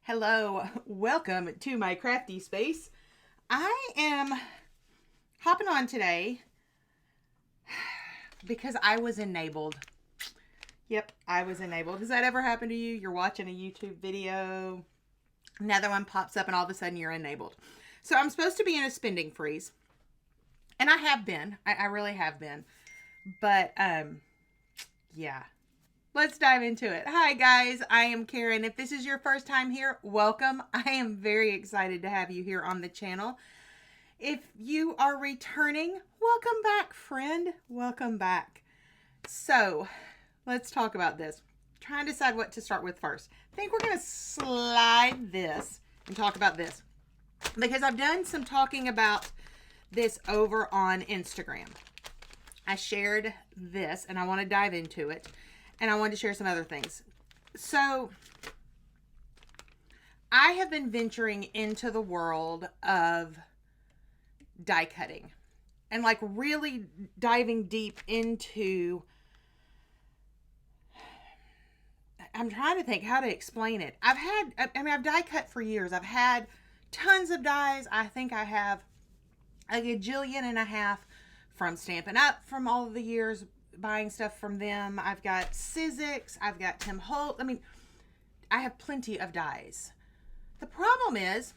Hello, welcome to my crafty space. I am hopping on today because I was enabled. Yep, I was enabled. Has that ever happened to you? You're watching a YouTube video, another one pops up, and all of a sudden you're enabled. So I'm supposed to be in a spending freeze, and I have been. I really have been. But, yeah. Let's dive into it. Hi guys, I am Karen. If this is your first time here, welcome. I am very excited to have you here on the channel. If you are returning, welcome back, friend. Welcome back. So, let's talk about this. Trying to decide what to start with first. I think we're going to slide this and talk about this, because I've done some talking about this over on Instagram. I shared this and I want to dive into it. And I wanted to share some other things. So, I have been venturing into the world of die cutting. And like really diving deep into... I'm trying to think how to explain it. I've die cut for years. I've had tons of dies. I think I have a gajillion and a half from Stampin' Up! From all of the years buying stuff from them. I've got Sizzix, I've got Tim Holt. I mean, I have plenty of dies. The problem is,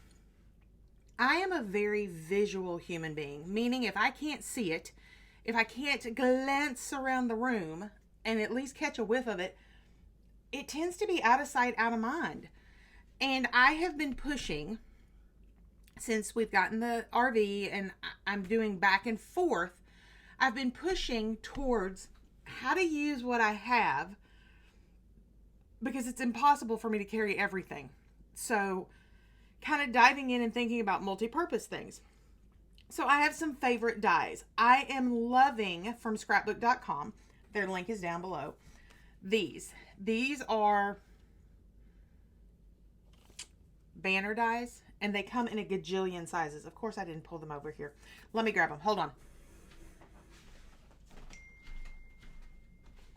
I am a very visual human being, meaning if I can't see it, if I can't glance around the room and at least catch a whiff of it, it tends to be out of sight, out of mind. And I have been pushing, since we've gotten the RV and I'm doing back and forth, I've been pushing towards how to use what I have, because it's impossible for me to carry everything. So kind of diving in and thinking about multi-purpose things. So I have some favorite dies. I am loving from scrapbook.com. Their link is down below. These are banner dies, and they come in a gajillion sizes. Of course, I didn't pull them over here. Let me grab them. Hold on.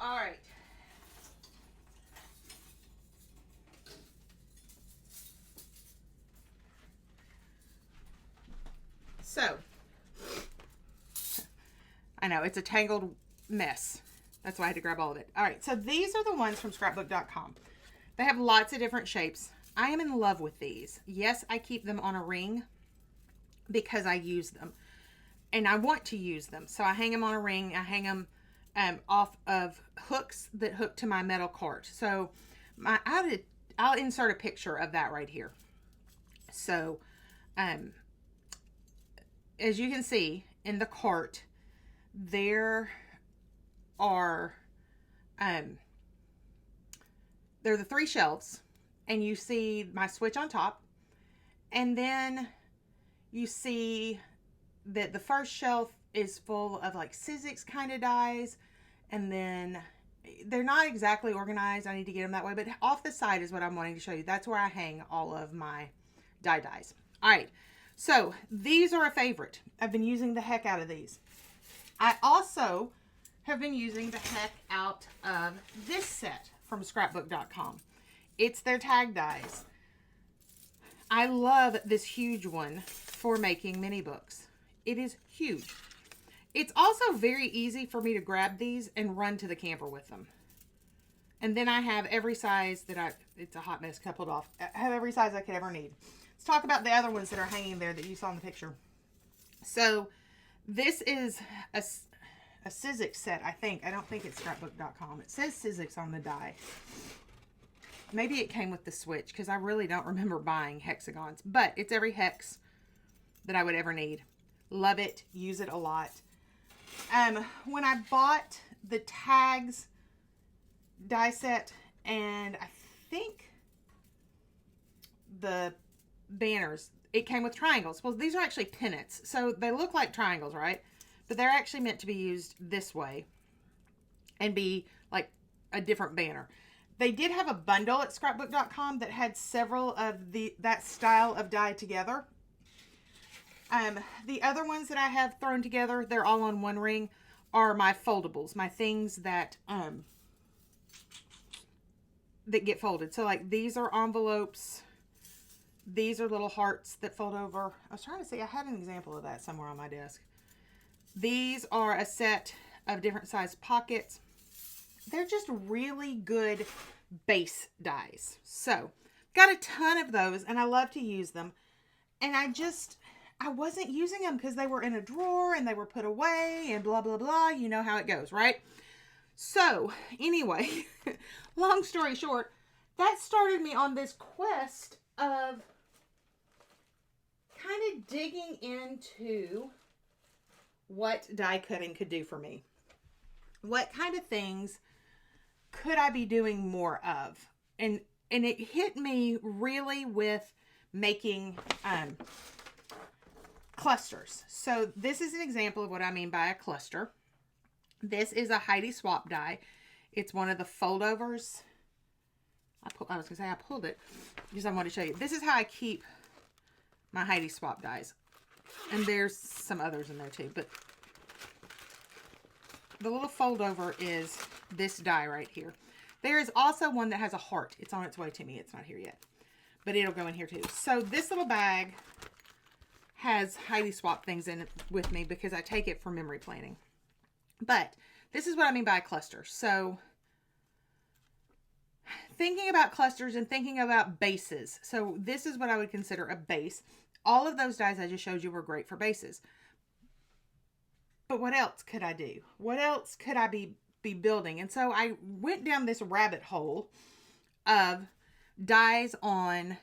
All right. So, I know it's a tangled mess. That's why I had to grab all of it. All right, so these are the ones from scrapbook.com. They have lots of different shapes. I am in love with these. Yes, I keep them on a ring because I use them. And I want to use them. So I hang them on a ring. I hang them off of hooks that hook to my metal cart. So I'll insert a picture of that right here. So as you can see in the cart, there are there are the 3 shelves, and you see my switch on top, and then you see that the first shelf is full of like Sizzix kind of dies, and then they're not exactly organized. I need to get them that way, but off the side is what I'm wanting to show you. That's where I hang all of my dies. All right, so these are a favorite. I've been using the heck out of these. I also have been using the heck out of this set from scrapbook.com. It's their tag dies. I love this huge one for making mini books. It is huge. It's also very easy for me to grab these and run to the camper with them. And then I have every size that it's a hot mess coupled off. I have every size I could ever need. Let's talk about the other ones that are hanging there that you saw in the picture. So this is a Sizzix set, I think. I don't think it's scrapbook.com. It says Sizzix on the die. Maybe it came with the switch, because I really don't remember buying hexagons. But it's every hex that I would ever need. Love it. Use it a lot. When I bought the tags die set, and I think the banners, it came with triangles. Well, these are actually pennants. So they look like triangles, right? But they're actually meant to be used this way and be like a different banner. They did have a bundle at scrapbook.com that had several of that style of die together. The other ones that I have thrown together, they're all on one ring, are my foldables, my things that get folded. So like these are envelopes These are little hearts that fold over. I was trying to see, I had an example of that somewhere on my desk. These are a set of different size pockets. They're just really good base dies. So, got a ton of those, and I love to use them. And I wasn't using them because they were in a drawer and they were put away and blah, blah, blah. You know how it goes, right? So, anyway, long story short, that started me on this quest of kind of digging into what die cutting could do for me. What kind of things could I be doing more of? And it hit me really with making clusters. So this is an example of what I mean by a cluster. This is a Heidi Swap die. It's one of the foldovers. I was going to say I pulled it because I wanted to show you. This is how I keep my Heidi Swap dies. And there's some others in there too. But the little foldover is this die right here. There is also one that has a heart. It's on its way to me. It's not here yet. But it'll go in here too. So this little bag has Heidi Swap things in it with me because I take it for memory planning. But this is what I mean by a cluster. So thinking about clusters and thinking about bases. So this is what I would consider a base. All of those dies I just showed you were great for bases. But what else could I do? What else could I be building? And so I went down this rabbit hole of dies on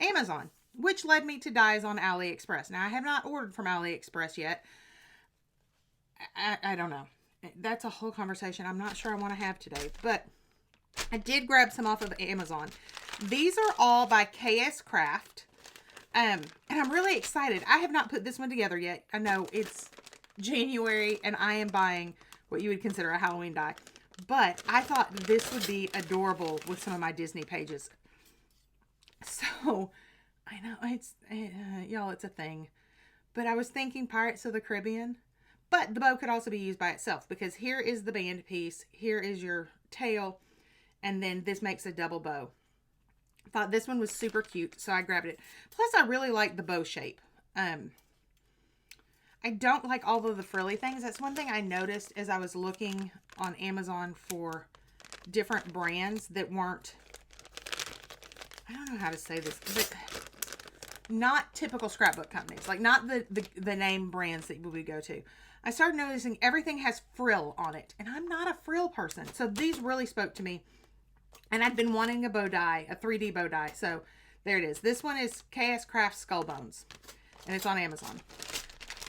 Amazon, which led me to dies on AliExpress. Now, I have not ordered from AliExpress yet. I don't know. That's a whole conversation I'm not sure I want to have today. But I did grab some off of Amazon. These are all by KS Craft. And I'm really excited. I have not put this one together yet. I know it's January and I am buying what you would consider a Halloween die. But I thought this would be adorable with some of my Disney pages. So, I know, it's, y'all, it's a thing. But I was thinking Pirates of the Caribbean. But the bow could also be used by itself because here is the band piece. Here is your tail. And then this makes a double bow. I thought this one was super cute, so I grabbed it. Plus, I really like the bow shape. I don't like all of the frilly things. That's one thing I noticed as I was looking on Amazon for different brands that weren't, I don't know how to say this, but not typical scrapbook companies. Like, not the name brands that we would go to. I started noticing everything has frill on it, and I'm not a frill person. So these really spoke to me. And I'd been wanting a bow die, a 3D bow die. So there it is. This one is KS Craft Skull Bones, and it's on Amazon.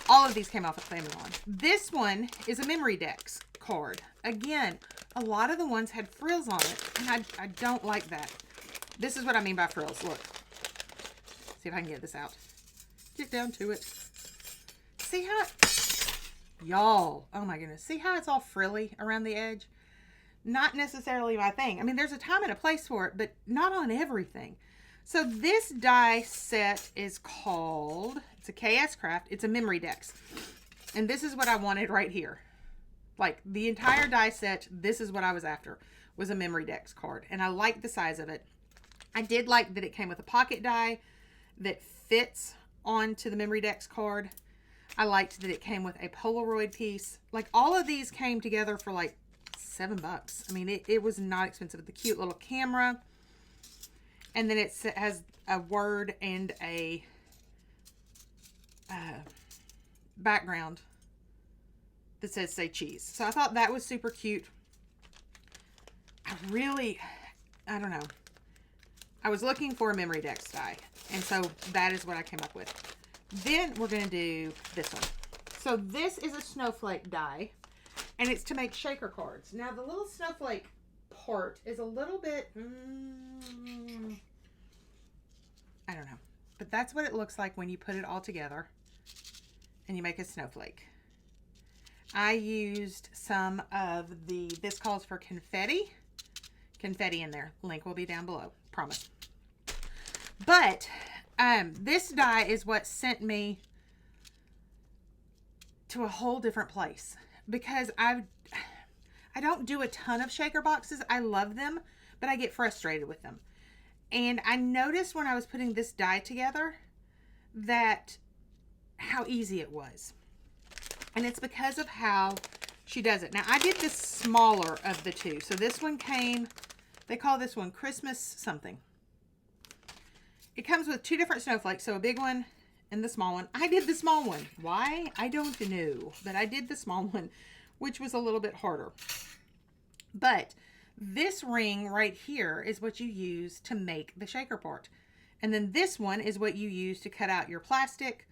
All of these came off of Amazon. This one is a Memory Decks card. Again, a lot of the ones had frills on it, and I don't like that. This is what I mean by frills. Look. See if I can get this out. Get down to it. See how it... Y'all, oh my goodness. See how it's all frilly around the edge? Not necessarily my thing. I mean, there's a time and a place for it, but not on everything. So this die set is called, it's a KS Craft. It's a Memory Decks. And this is what I wanted right here. Like, the entire die set, this is what I was after, was a Memory Decks card. And I like the size of it. I did like that it came with a pocket die that fits onto the Memory Decks card. I liked that it came with a Polaroid piece. Like, all of these came together for like $7. I mean, it was not expensive. The cute little camera. And then it has a word and a background that says "Say Cheese." So I thought that was super cute. I don't know. I was looking for a Memory Decks die. And so that is what I came up with. Then we're going to do this one. So this is a snowflake die. And it's to make shaker cards. Now the little snowflake part is a little bit, I don't know. But that's what it looks like when you put it all together and you make a snowflake. I used some of this calls for confetti in there. Link will be down below, promise. But this die is what sent me to a whole different place. Because I don't do a ton of shaker boxes. I love them, but I get frustrated with them. And I noticed when I was putting this die together that how easy it was. And it's because of how she does it. Now, I did the smaller of the two. So this one came, they call this one Christmas something. It comes with two different snowflakes. So a big one and the small one. I did the small one. Why? I don't know. But I did the small one, which was a little bit harder. But this ring right here is what you use to make the shaker part. And then this one is what you use to cut out your plastic,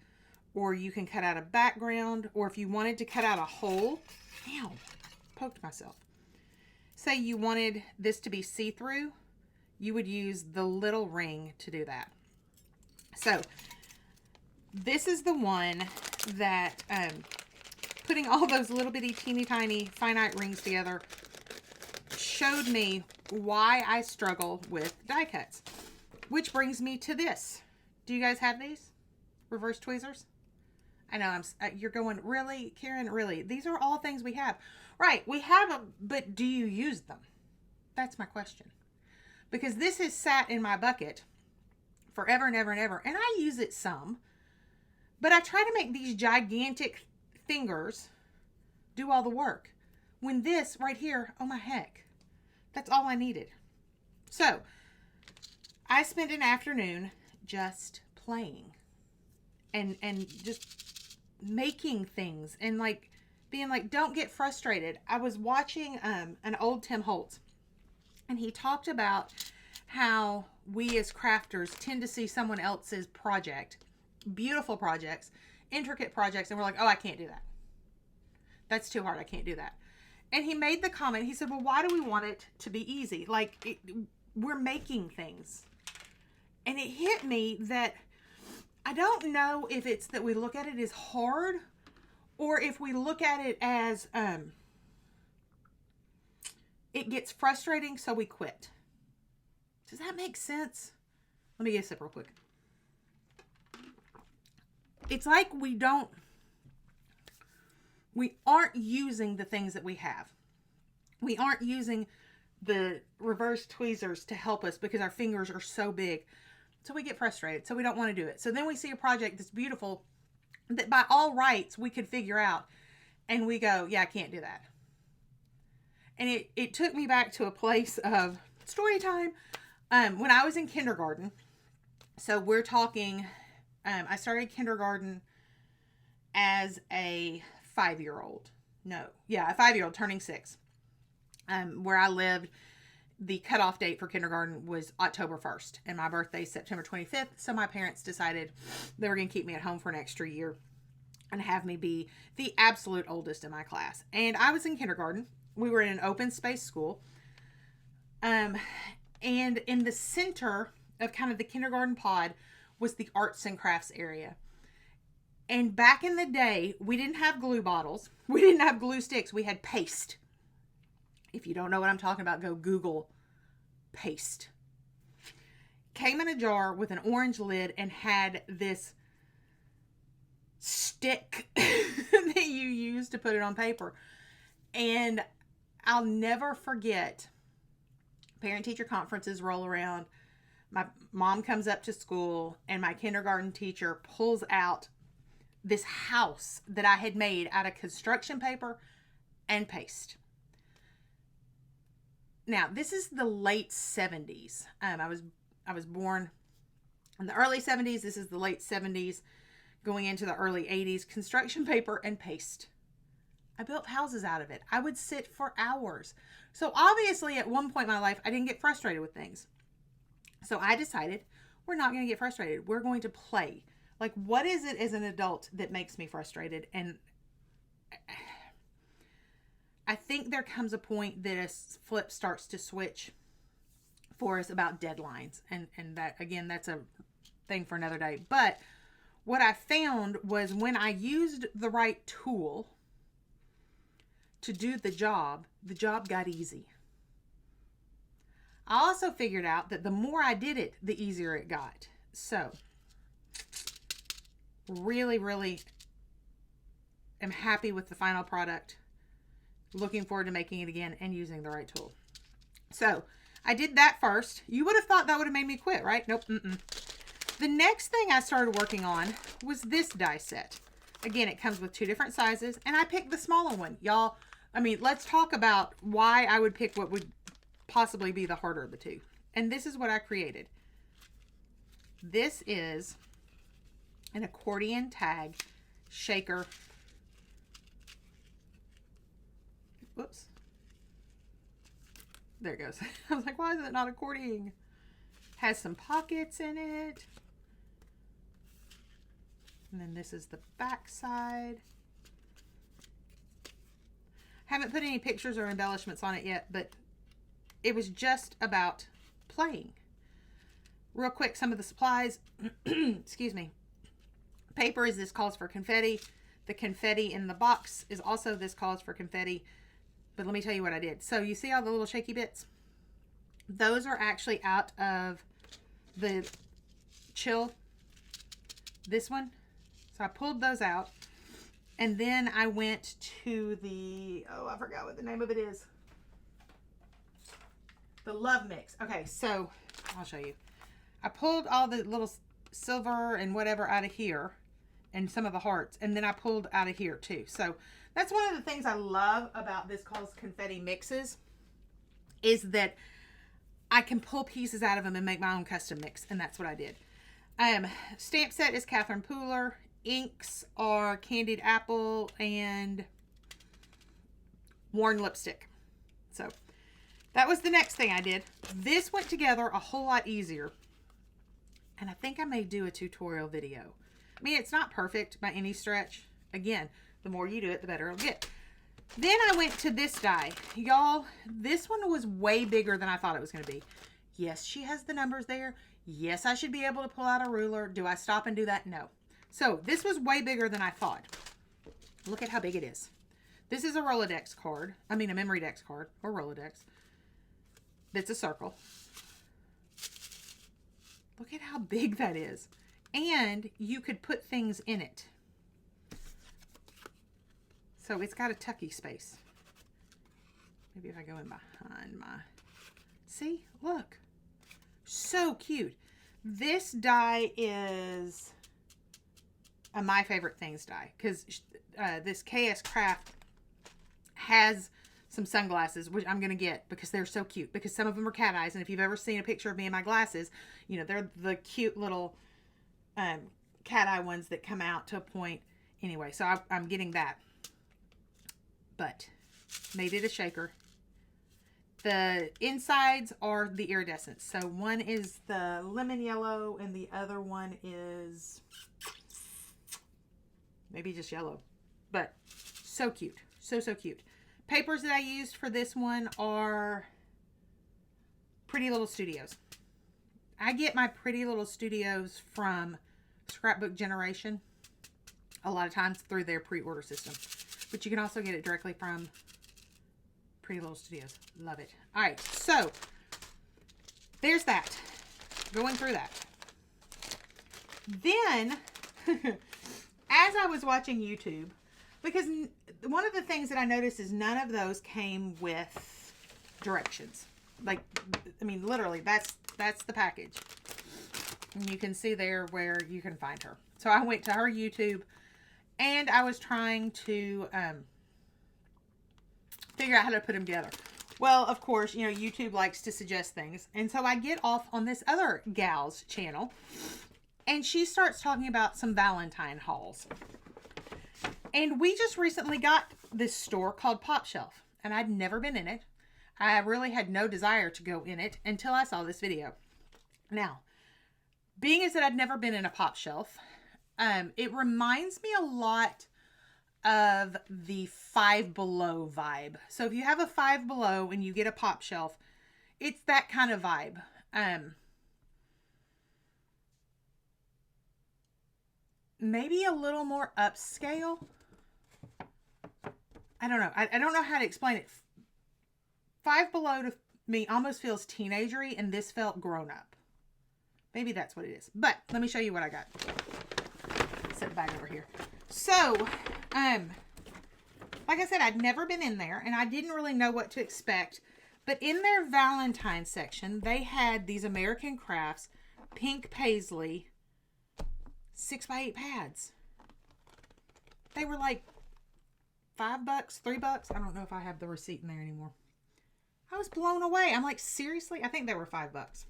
or you can cut out a background, or if you wanted to cut out a hole. Ow, poked myself. Say you wanted this to be see-through, you would use the little ring to do that. So this is the one that putting all those little bitty teeny tiny finite rings together showed me why I struggle with die cuts. Which brings me to this. Do you guys have these reverse tweezers? I know you're going, really, Karen, really? These are all things we have. Right, we have them, but do you use them? That's my question. Because this has sat in my bucket forever and ever and ever, and I use it some. But I try to make these gigantic fingers do all the work. When this right here, oh my heck, that's all I needed. So, I spent an afternoon just playing and just making things and like being like, don't get frustrated. I was watching an old Tim Holtz, and he talked about how we as crafters tend to see someone else's project, beautiful projects, intricate projects, and we're like, oh, I can't do that. That's too hard. I can't do that. And he made the comment, he said, well, why do we want it to be easy? Like, we're making things. And it hit me that I don't know if it's that we look at it as hard, or if we look at it as it gets frustrating, so we quit. Does that make sense? Let me get a sip real quick. It's like we aren't using the things that we have. We aren't using the reverse tweezers to help us because our fingers are so big. So we get frustrated. So we don't want to do it. So then we see a project that's beautiful that by all rights we could figure out. And we go, yeah, I can't do that. And it took me back to a place of story time. When I was in kindergarten. So we're talking, I started kindergarten as a 5-year-old. No, yeah, a 5-year-old turning 6. Where I lived, the cutoff date for kindergarten was October 1st, and my birthday is September 25th. So my parents decided they were going to keep me at home for an extra year and have me be the absolute oldest in my class. And I was in kindergarten. We were in an open space school. And in the center of kind of the kindergarten pod was the arts and crafts area. And back in the day, we didn't have glue bottles. We didn't have glue sticks. We had paste. If you don't know what I'm talking about, go Google paste. Came in a jar with an orange lid and had this stick that you use to put it on paper. And I'll never forget, parent-teacher conferences roll around. My mom comes up to school and my kindergarten teacher pulls out this house that I had made out of construction paper and paste. Now, this is the late 70s. I was born in the early 70s. This is the late 70s going into the early 80s. Construction paper and paste. I built houses out of it. I would sit for hours. So obviously at one point in my life, I didn't get frustrated with things. So I decided we're not going to get frustrated. We're going to play. Like, what is it as an adult that makes me frustrated? And I think there comes a point that a flip starts to switch for us about deadlines. And that, again, that's a thing for another day. But what I found was when I used the right tool to do the job got easy. I also figured out that the more I did it, the easier it got. So, really, really am happy with the final product. Looking forward to making it again and using the right tool. So, I did that first. You would have thought that would have made me quit, right? Nope. The next thing I started working on was this die set. Again, it comes with 2 different sizes, and I picked the smaller one. Y'all, I mean, let's talk about why I would pick what would possibly be the harder of the 2. And this is what I created. This is an accordion tag shaker. Whoops. There it goes. I was like, why is it not accordion? Has some pockets in it. And then this is the back side. Haven't put any pictures or embellishments on it yet, but it was just about playing. Real quick, some of the supplies. Excuse me. Paper is this calls for confetti. The confetti in the box is also this calls for confetti. But let me tell you what I did. So you see all the little shaky bits? Those are actually out of the chill. This one. So I pulled those out. And then I went to the, oh, I forgot what the name of it is. The Love Mix. Okay, so I'll show you. I pulled all the little silver and whatever out of here and some of the hearts. And then I pulled out of here too. So that's one of the things I love about this called confetti mixes is that I can pull pieces out of them and make my own custom mix. And that's what I did. Stamp set is Catherine Pooler. Inks are Candied Apple and Worn Lipstick. So that was the next thing I did. This went together a whole lot easier. And I think I may do a tutorial video. I mean, it's not perfect by any stretch. Again, the more you do it, the better it'll get. Then I went to this die. Y'all, this one was way bigger than I thought it was going to be. Yes, she has the numbers there. Yes, I should be able to pull out a ruler. Do I stop and do that? No. So this was way bigger than I thought. Look at how big it is. This is a Rolodex card. I mean a memory dex card or Rolodex. It's a circle. Look at how big that is. And you could put things in it. So it's got a tucky space. Maybe if I go in behind my... See? Look. So cute. This die is... My favorite things die because this KS Craft has some sunglasses which I'm gonna get because they're so cute, because some of them are cat eyes, and if you've ever seen a picture of me in my glasses, you know they're the cute little cat eye ones that come out to a point. Anyway, so I'm getting that, but made it a shaker. The insides are the iridescent, so one is the lemon yellow and the other one is maybe just yellow, but so cute. So cute. Papers that I used for this one are Pretty Little Studios. I get my Pretty Little Studios from Scrapbook Generation a lot of times through their pre-order system, but you can also get it directly from Pretty Little Studios. Love it. All right, so there's that. Going through that. Then... as I was watching YouTube, because one of the things that I noticed is none of those came with directions. Like, I mean, literally, that's the package. And you can see there where you can find her. So I went to her YouTube, and I was trying to figure out how to put them together. Well, of course, you know, YouTube likes to suggest things. And so I get off on this other gal's channel, and she starts talking about some Valentine hauls. And we just recently got this store called Pop Shelf. And I'd never been in it. I really had no desire to go in it until I saw this video. Now, being as that I'd never been in a Pop Shelf, it reminds me a lot of the Five Below vibe. So if you have a Five Below and you get a Pop Shelf, it's that kind of vibe. Maybe a little more upscale. I don't know. I don't know how to explain it. Five Below to me almost feels teenagery, and this felt grown up. Maybe that's what it is. But let me show you what I got. Set the bag over here. So, like I said, I'd never been in there, and I didn't really know what to expect. But in their Valentine's section, they had these American Crafts pink paisley 6x8 pads. They were like $5, $3. I don't know if I have the receipt in there anymore. I was blown away. I'm like, seriously? I think they were $5.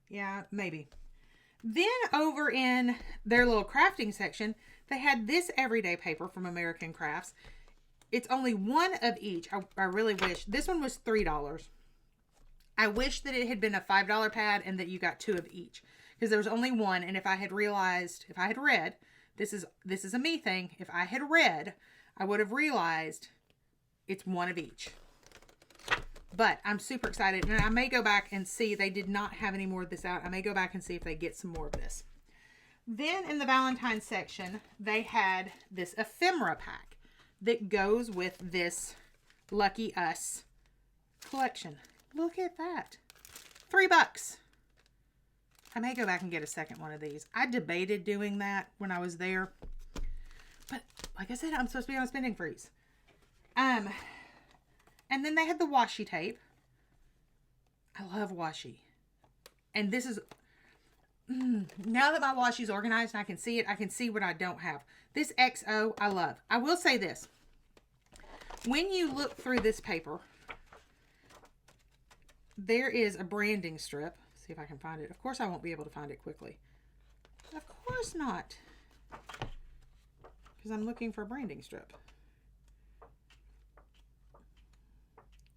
Yeah, maybe. Then over in their little crafting section, they had this everyday paper from American Crafts. It's only one of each. I really wish. This one was $3. I wish that it had been a $5 pad and that you got two of each. Because there was only one, and if I had realized, if I had read, this is a me thing. If I had read, I would have realized it's one of each. But I'm super excited. And I may go back and see. They did not have any more of this out. I may go back and see if they get some more of this. Then in the Valentine's section, they had this ephemera pack that goes with this Lucky Us collection. Look at that. $3. I may go back and get a second one of these. I debated doing that when I was there. But like I said, I'm supposed to be on a spending freeze. And then they had the washi tape. I love washi. And this is, now that my washi's organized and I can see it, I can see what I don't have. This XO, I love. I will say this. When you look through this paper, there is a branding strip. Let's see if I can find it. Of course I won't be able to find it quickly. Of course not. Because I'm looking for a branding strip.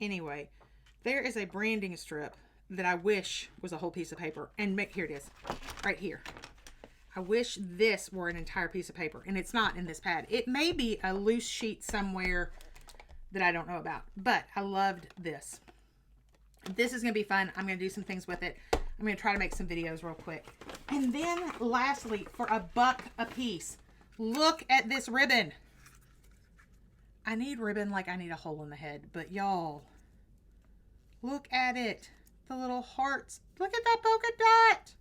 Anyway, there is a branding strip that I wish was a whole piece of paper. And here it is. Right here. I wish this were an entire piece of paper. And it's not in this pad. It may be a loose sheet somewhere that I don't know about. But I loved this. This is going to be fun. I'm going to do some things with it. I'm going to try to make some videos real quick. And then lastly, for $1 a piece, look at this ribbon. I need ribbon like I need a hole in the head. But y'all, look at it. The little hearts. Look at that polka dot.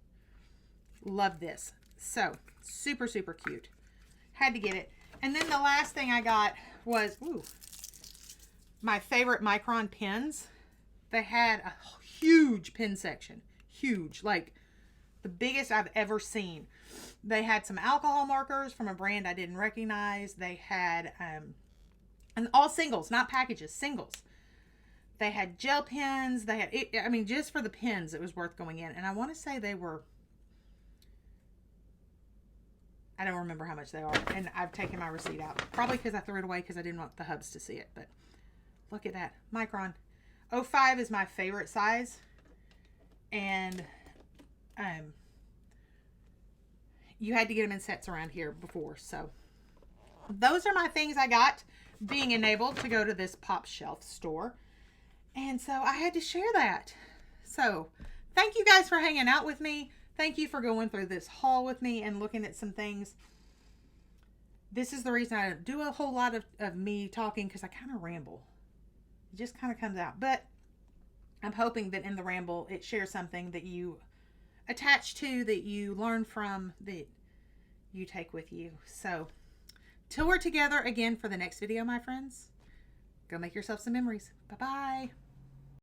Love this. So, super, super cute. Had to get it. And then the last thing I got was, my favorite Micron pens. They had a huge pen section. Huge. Like, the biggest I've ever seen. They had some alcohol markers from a brand I didn't recognize. They had, and all singles, not packages, singles. They had gel pens. They had, I mean, just for the pens, it was worth going in. And I want to say they were, I don't remember how much they are. And I've taken my receipt out. Probably because I threw it away because I didn't want the hubs to see it. But look at that. Micron. 05 is my favorite size. And you had to get them in sets around here before. So those are my things I got being enabled to go to this Pop Shelf store. And so I had to share that. So thank you guys for hanging out with me. Thank you for going through this haul with me and looking at some things. This is the reason I don't do a whole lot of me talking, because I kind of ramble. It just kind of comes out. But I'm hoping that in the ramble, it shares something that you attach to, that you learn from, that you take with you. So till we're together again for the next video, my friends, go make yourself some memories. Bye-bye.